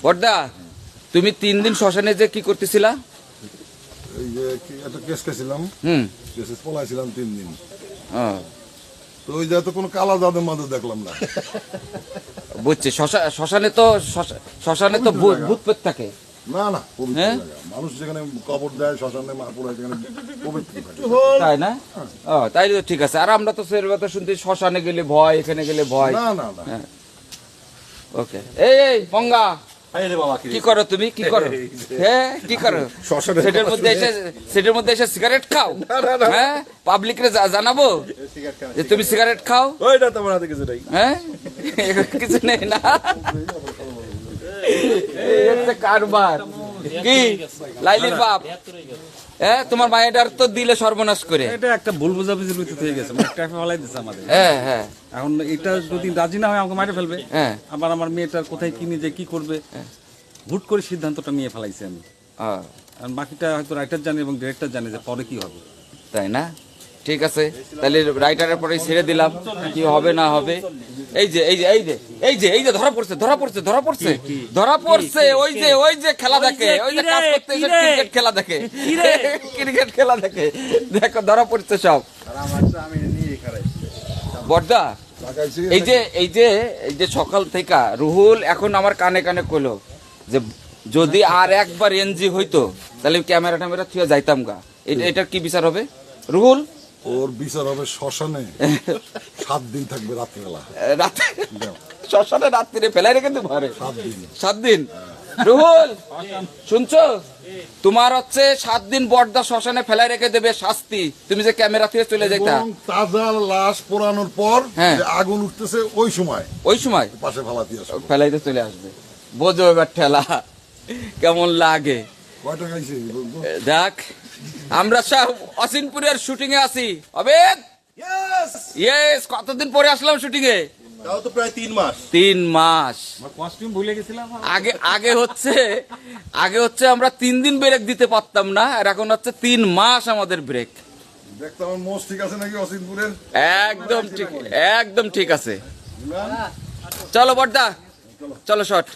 বড়দা, তুমি 3 দিন শ্মশানে যে কি করতেছিলা? এই যে একটা কেস খেয়েছিলাম, কেসে পলাইছিলাম 3 দিন। তো ওই যে তো কোনো কালা জাদু মাদু দেখলাম না। বুঝছি, শ্মশানে তো ভূত পেত থাকে। না না, পবিত্র জায়গা। মানুষ যেখানে কবর দেয় শ্মশানে মা পুরাই সেখানে পবিত্র থাকে। তাই না? তাইলে তো ঠিক আছে। আর আমরা তো সেরকম শুনতে শ্মশানে গেলে ভয়, এখানে গেলে ভয়। না না না। ওকে। এই পঙ্গা, কি করো তুমি? কি করো? হ্যাঁ, কি করো? সেটার মধ্যে এসে সিগারেট খাও? হ্যাঁ, পাবলিকরে জানাবো যে তুমি সিগারেট খাও? ওইটা তোমার হাতে কিছু নেই। হ্যাঁ, কিছু নেই না। কারবার কি লাইলির বাপ? হ্যাঁ, তোমার মায়ের তো দিলে সর্বনাশ করে। এটা একটা ভুল বোঝাবুঝির ভিতর হয়ে গেছে, একটা ফলাই দিচ্ছে আমাদের। হ্যাঁ হ্যাঁ, এখন এটা যদি রাজি না হয় আমাকে মারে ফেলবে। হ্যাঁ, আবার আমার মেয়েটার কোথায় কি নিজে কি করবে হুট করে সিদ্ধান্তটা নিয়ে ফেলাইছি আমি। আর বাকিটা হয়তো রাইটার জানে এবং ডিরেক্টর জানে যে পরে কি হবে। তাই না? ঠিক আছে, তাহলে রাইটারের পরে ছেড়ে দিলাম, কি হবে না হবে। এই যে এই যে এই যে এই যে এই যে ধরা পড়ছে, ধরা পড়ছে, ধরা পড়ছে, ধরা পড়ছে। ওই যে খেলা দেখে, ওই যে কাজ করতে এসে ক্রিকেট খেলা দেখে, ক্রিকেট খেলা দেখে, দেখো ধরা পড়ছে সব। বড়দা, এই যে সকাল থেকে রুহুল এখন আমার কানে কানে কইলো যে যদি আর একবার এনজি হইতো তাহলে ক্যামেরা ট্যামেরা থুয়ে যাইতাম গা। এটার কি বিচার হবে রুহুল? ওর বিচার হবে শ্মশানে 7 দিন থাকবে রাত্রিবেলা। রাতে শ্মশানে রাত্রিরে ফেলাই রেখে দেবো? 7 দিন। রুহুল শুনছো, তোমার হচ্ছে 7 দিন বড়দা শ্মশানে ফেলাই রেখে দেবে শাস্তি। তুমি যে ক্যামেরা থেকে চলে যাইতা, তাজা লাশ পোড়ানোর পর আগুন উঠতেছে ওই সময় পাশে ফেলাইতে চলে আসবে। বোঝো এবার ঠেলা কেমন লাগে। দেখ, আমরা সব অসিনপুরের শুটিং এ আছি। অবেদ, ইয়েস, কতদিন পরে আসলাম শুটিং এ? তাও তো প্রায় 3 মাস। 3 মাস কস্টিউম ভুলে গেছিলাম। আগে হচ্ছে আমরা 3 দিন ব্রেক দিতে পারতাম না, আর এখন হচ্ছে 3 মাস আমাদের ব্রেক। দেখতে আমার মোষ ঠিক আছে নাকি অসিনপুরের? একদম ঠিক আছে। চলো বড়দা, চলো শট।